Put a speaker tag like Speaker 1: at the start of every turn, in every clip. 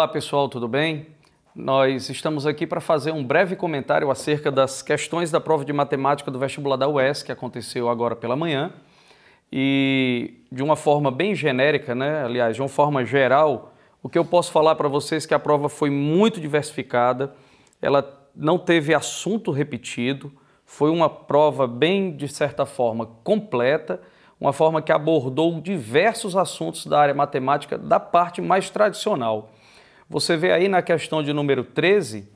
Speaker 1: Olá pessoal, tudo bem? Nós estamos aqui para fazer um breve comentário acerca das questões da prova de matemática do vestibular da UES, que aconteceu agora pela manhã. E de uma forma bem genérica, aliás, de uma forma geral, o que eu posso falar para vocês é que a prova foi muito diversificada, ela não teve assunto repetido, foi uma prova bem, de certa forma, completa, uma forma que abordou diversos assuntos da área matemática da parte mais tradicional. Você vê aí na questão de número 13,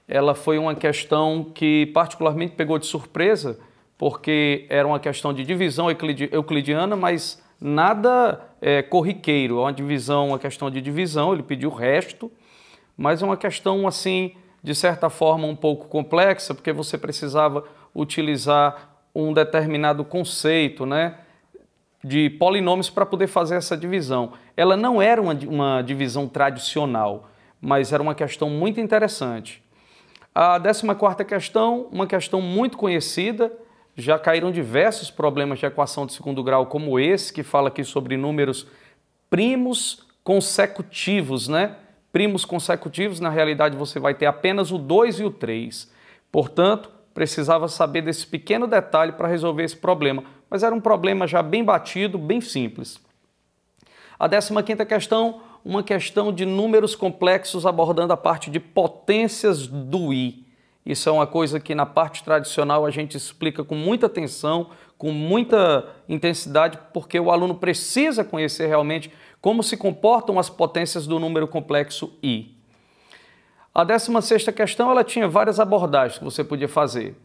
Speaker 1: ela foi uma questão que particularmente pegou de surpresa, porque era uma questão de divisão euclidiana, mas nada corriqueiro, uma questão de divisão, ele pediu o resto, mas é uma questão assim, de certa forma um pouco complexa, porque você precisava utilizar um determinado conceito, de polinômios para poder fazer essa divisão. Ela não era uma divisão tradicional, mas era uma questão muito interessante. A 14ª questão, uma questão muito conhecida, já caíram diversos problemas de equação de segundo grau como esse, que fala aqui sobre números primos consecutivos, Primos consecutivos, na realidade você vai ter apenas o 2 e o 3. Portanto, precisava saber desse pequeno detalhe para resolver esse problema, mas era um problema já bem batido, bem simples. A 15ª questão, uma questão de números complexos abordando a parte de potências do i. Isso é uma coisa que na parte tradicional a gente explica com muita atenção, com muita intensidade, porque o aluno precisa conhecer realmente como se comportam as potências do número complexo i. A 16ª questão, ela tinha várias abordagens que você podia fazer.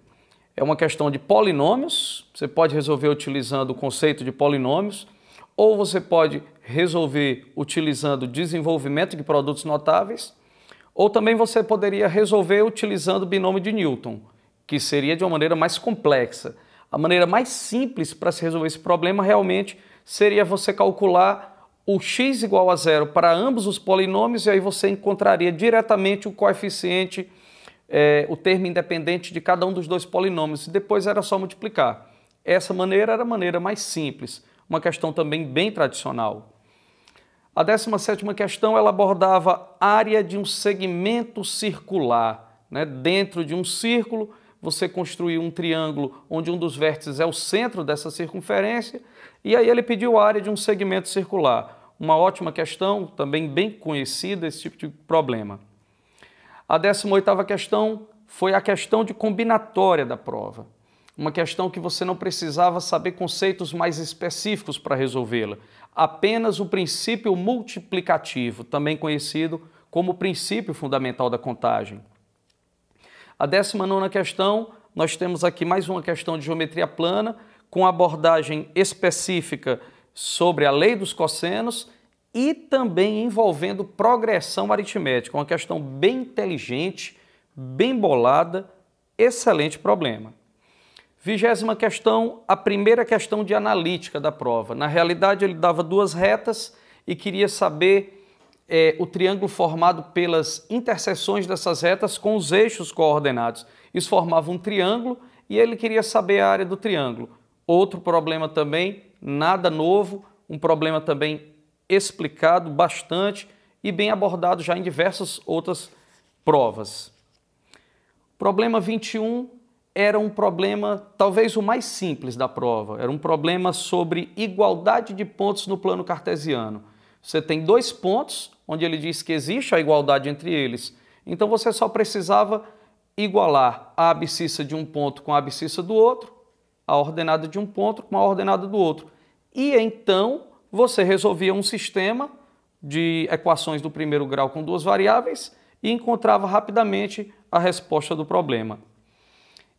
Speaker 1: É uma questão de polinômios, você pode resolver utilizando o conceito de polinômios, ou você pode resolver utilizando desenvolvimento de produtos notáveis, ou também você poderia resolver utilizando o binômio de Newton, que seria de uma maneira mais complexa. A maneira mais simples para se resolver esse problema realmente seria você calcular o x igual a zero para ambos os polinômios, e aí você encontraria diretamente o coeficiente, o termo independente de cada um dos dois polinômios, e depois era só multiplicar. Essa maneira era a maneira mais simples, uma questão também bem tradicional. A 17ª questão, ela abordava a área de um segmento circular. Dentro de um círculo, você construiu um triângulo onde um dos vértices é o centro dessa circunferência, e aí ele pediu a área de um segmento circular. Uma ótima questão, também bem conhecida, esse tipo de problema. A 18ª questão foi a questão de combinatória da prova. Uma questão que você não precisava saber conceitos mais específicos para resolvê-la. Apenas o princípio multiplicativo, também conhecido como princípio fundamental da contagem. A 19ª questão, nós temos aqui mais uma questão de geometria plana, com abordagem específica sobre a lei dos cossenos e também envolvendo progressão aritmética, uma questão bem inteligente, bem bolada, excelente problema. 20ª questão, a primeira questão de analítica da prova. Na realidade, ele dava duas retas e queria saber o triângulo formado pelas interseções dessas retas com os eixos coordenados. Isso formava um triângulo e ele queria saber a área do triângulo. Outro problema também, nada novo, um problema também explicado bastante e bem abordado já em diversas outras provas. Problema 21 era um problema talvez o mais simples da prova, era um problema sobre igualdade de pontos no plano cartesiano. Você tem dois pontos, onde ele diz que existe a igualdade entre eles, então você só precisava igualar a abscissa de um ponto com a abscissa do outro, a ordenada de um ponto com a ordenada do outro. E então você resolvia um sistema de equações do primeiro grau com duas variáveis e encontrava rapidamente a resposta do problema.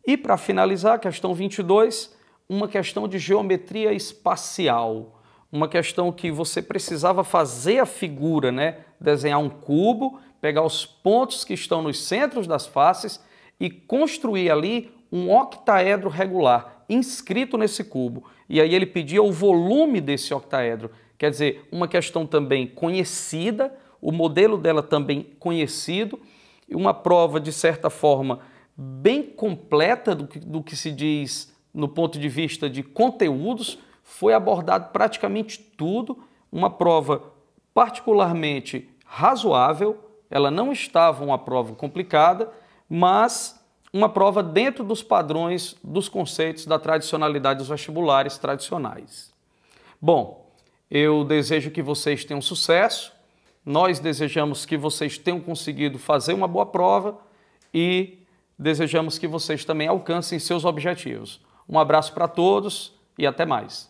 Speaker 1: E para finalizar, a questão 22, uma questão de geometria espacial. Uma questão que você precisava fazer a figura, desenhar um cubo, pegar os pontos que estão nos centros das faces e construir ali um octaedro regular inscrito nesse cubo. E aí ele pedia o volume desse octaedro. Quer dizer, uma questão também conhecida, o modelo dela também conhecido, e uma prova, de certa forma, bem completa do que se diz no ponto de vista de conteúdos, foi abordado praticamente tudo, uma prova particularmente razoável, ela não estava uma prova complicada, mas uma prova dentro dos padrões dos conceitos da tradicionalidade dos vestibulares tradicionais. Bom, eu desejo que vocês tenham sucesso, nós desejamos que vocês tenham conseguido fazer uma boa prova e desejamos que vocês também alcancem seus objetivos. Um abraço para todos e até mais.